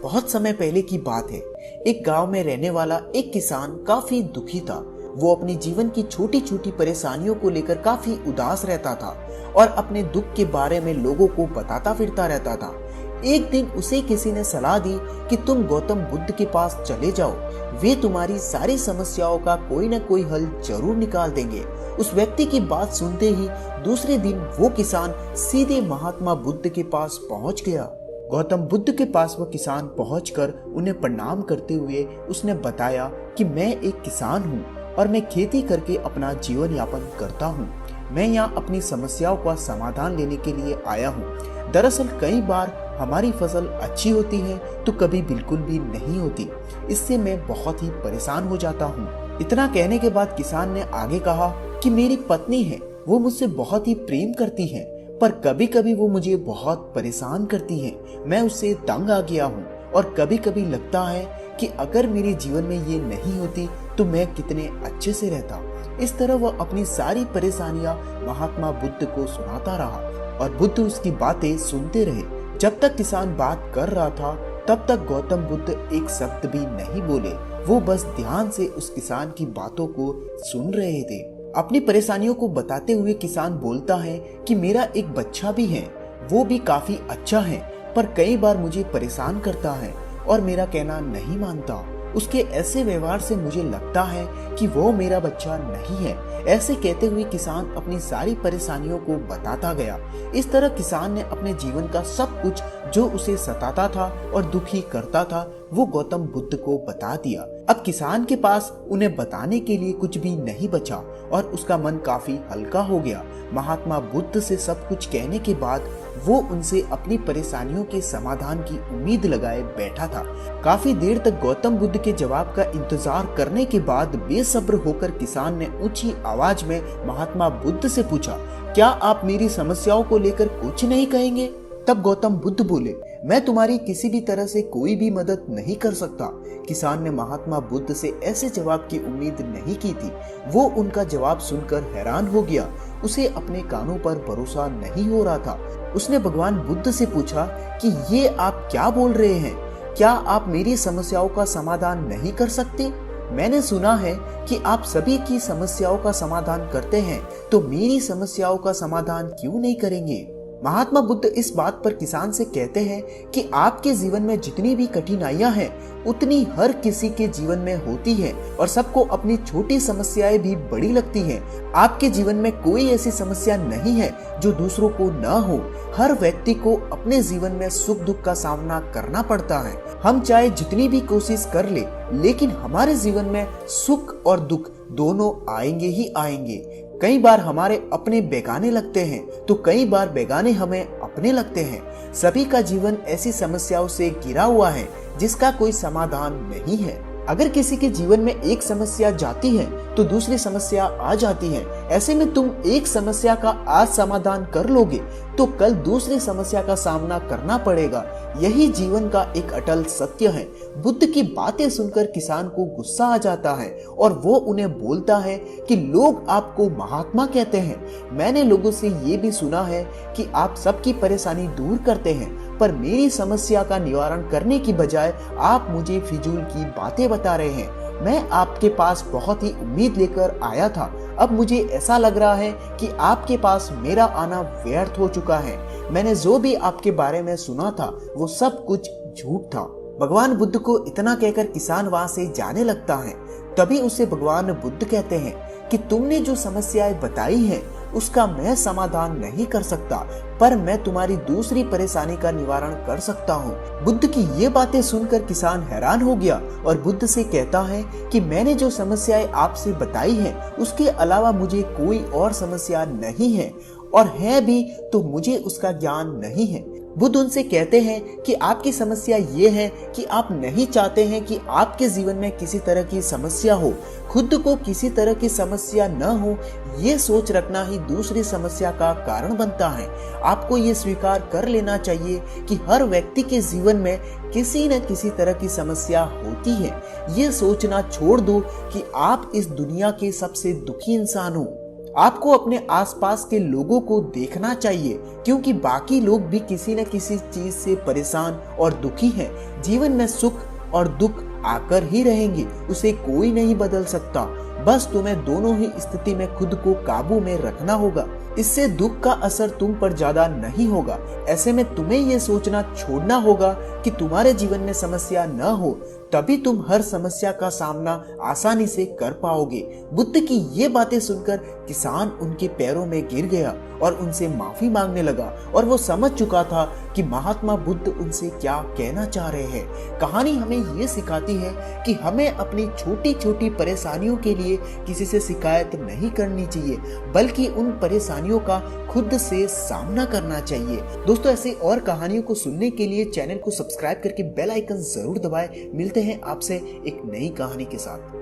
बहुत समय पहले की बात है। एक गांव में रहने वाला एक किसान काफी दुखी था। वो अपने जीवन की छोटी छोटी परेशानियों को लेकर काफी उदास रहता था और अपने दुख के बारे में लोगों को बताता फिरता रहता था। एक दिन उसे किसी ने सलाह दी कि तुम गौतम बुद्ध के पास चले जाओ, वे तुम्हारी सारी समस्याओं का कोई न कोई हल जरूर निकाल देंगे। उस व्यक्ति की बात सुनते ही दूसरे दिन वो किसान सीधे महात्मा बुद्ध के पास पहुंच गया। गौतम बुद्ध के पास वह किसान पहुंचकर उन्हें प्रणाम करते हुए उसने बताया कि मैं एक किसान हूँ और मैं खेती करके अपना जीवन यापन करता हूँ। मैं यहाँ अपनी समस्याओं का समाधान लेने के लिए आया हूँ। दरअसल कई बार हमारी फसल अच्छी होती है तो कभी बिल्कुल भी नहीं होती, इससे मैं बहुत ही परेशान हो जाता हूँ। इतना कहने के बाद किसान ने आगे कहा कि मेरी पत्नी है, वो मुझसे बहुत ही प्रेम करती है, पर कभी कभी वो मुझे बहुत परेशान करती है। मैं उससे तंग आ गया हूँ और कभी कभी लगता है कि अगर मेरे जीवन में ये नहीं होती तो मैं कितने अच्छे से रहता। इस तरह वह अपनी सारी परेशानियां महात्मा बुद्ध को सुनाता रहा और बुद्ध उसकी बातें सुनते रहे। जब तक किसान बात कर रहा था तब तक गौतम बुद्ध एक शब्द भी नहीं बोले। वो बस ध्यान से उस किसान की बातों को सुन रहे थे। अपनी परेशानियों को बताते हुए किसान बोलता है कि मेरा एक बच्चा भी है, वो भी काफी अच्छा है, पर कई बार मुझे परेशान करता है और मेरा कहना नहीं मानता। उसके ऐसे व्यवहार से मुझे लगता है कि वो मेरा बच्चा नहीं है। ऐसे कहते हुए किसान अपनी सारी परेशानियों को बताता गया। इस तरह किसान ने अपने जीवन का सब कुछ जो उसे सताता था और दुखी करता था वो गौतम बुद्ध को बता दिया। अब किसान के पास उन्हें बताने के लिए कुछ भी नहीं बचा और उसका मन काफी हल्का हो गया। महात्मा बुद्ध से सब कुछ कहने के बाद वो उनसे अपनी परेशानियों के समाधान की उम्मीद लगाए बैठा था। काफी देर तक गौतम बुद्ध के जवाब का इंतजार करने के बाद बेसब्र होकर किसान ने ऊंची आवाज में महात्मा बुद्ध से पूछा, क्या आप मेरी समस्याओं को लेकर कुछ नहीं कहेंगे? तब गौतम बुद्ध बोले, मैं तुम्हारी किसी भी तरह से कोई भी मदद नहीं कर सकता। किसान ने महात्मा बुद्ध से ऐसे जवाब की उम्मीद नहीं की थी। वो उनका जवाब सुनकर हैरान हो गया। उसे अपने कानों पर भरोसा नहीं हो रहा था। उसने भगवान बुद्ध से पूछा कि ये आप क्या बोल रहे हैं? क्या आप मेरी समस्याओं का समाधान नहीं कर सकते? मैंने सुना है कि आप सभी की समस्याओं का समाधान करते हैं, तो मेरी समस्याओं का समाधान क्यों नहीं करेंगे? महात्मा बुद्ध इस बात पर किसान से कहते हैं कि आपके जीवन में जितनी भी कठिनाइयां हैं उतनी हर किसी के जीवन में होती है और सबको अपनी छोटी समस्याएं भी बड़ी लगती हैं। आपके जीवन में कोई ऐसी समस्या नहीं है जो दूसरों को न हो। हर व्यक्ति को अपने जीवन में सुख दुख का सामना करना पड़ता है। हम चाहे जितनी भी कोशिश कर ले, लेकिन हमारे जीवन में सुख और दुख दोनों आएंगे ही आएंगे। कई बार हमारे अपने बेगाने लगते हैं तो कई बार बेगाने हमें अपने लगते हैं। सभी का जीवन ऐसी समस्याओं से घिरा हुआ है जिसका कोई समाधान नहीं है। अगर किसी के जीवन में एक समस्या जाती है तो दूसरी समस्या आ जाती है। ऐसे में तुम एक समस्या का आज समाधान कर लोगे तो कल दूसरी समस्या का सामना करना पड़ेगा। यही जीवन का एक अटल सत्य है। बुद्ध की बातें सुनकर किसान को गुस्सा आ जाता है और वो उन्हें बोलता है कि लोग आपको महात्मा कहते हैं। मैंने लोगों से ये भी सुना है कि आप सबकी परेशानी दूर करते हैं, पर मेरी समस्या का निवारण करने की बजाय आप मुझे फिजूल की बातें बता रहे हैं। मैं आपके पास बहुत ही उम्मीद लेकर आया था। अब मुझे ऐसा लग रहा है कि आपके पास मेरा आना व्यर्थ हो चुका है। मैंने जो भी आपके बारे में सुना था वो सब कुछ झूठ था। भगवान बुद्ध को इतना कहकर किसान वहां से जाने लगता है। तभी उसे भगवान बुद्ध कहते हैं कि तुमने जो समस्याएं बताई हैं उसका मैं समाधान नहीं कर सकता, पर मैं तुम्हारी दूसरी परेशानी का निवारण कर सकता हूँ। बुद्ध की ये बातें सुनकर किसान हैरान हो गया और बुद्ध से कहता है कि मैंने जो समस्याएं आपसे बताई हैं उसके अलावा मुझे कोई और समस्या नहीं है, और है भी तो मुझे उसका ज्ञान नहीं है। बुद्ध उनसे कहते हैं कि आपकी समस्या ये है कि आप नहीं चाहते हैं कि आपके जीवन में किसी तरह की समस्या हो। खुद को किसी तरह की समस्या न हो ये सोच रखना ही दूसरी समस्या का कारण बनता है। आपको ये स्वीकार कर लेना चाहिए कि हर व्यक्ति के जीवन में किसी न किसी तरह की समस्या होती है। ये सोचना छोड़ दो कि आप इस दुनिया के सबसे दुखी इंसान हो। आपको अपने आसपास के लोगों को देखना चाहिए, क्योंकि बाकी लोग भी किसी न किसी चीज से परेशान और दुखी हैं। जीवन में सुख और दुख आकर ही रहेंगे, उसे कोई नहीं बदल सकता। बस तुम्हें दोनों ही स्थिति में खुद को काबू में रखना होगा। इससे दुख का असर तुम पर ज्यादा नहीं होगा। ऐसे में तुम्हें ये सोचना छोड़ना होगा कि तुम्हारे जीवन में समस्या न हो, तभी तुम हर समस्या का सामना आसानी से कर पाओगे। बुद्ध की ये बातें सुनकर किसान उनके पैरों में गिर गया और उनसे माफी मांगने लगा, और वो समझ चुका था कि महात्मा बुद्ध उनसे क्या कहना चाह रहे हैं। कहानी हमें ये सिखाती है कि हमें अपनी छोटी छोटी परेशानियों के लिए किसी से शिकायत नहीं करनी चाहिए, बल्कि उन परेशानियों का खुद से सामना करना चाहिए। दोस्तों, ऐसे और कहानियों को सुनने के लिए चैनल को सब्सक्राइब करके बेल आइकन जरूर दबाएं। मिलते हैं आपसे एक नई कहानी के साथ।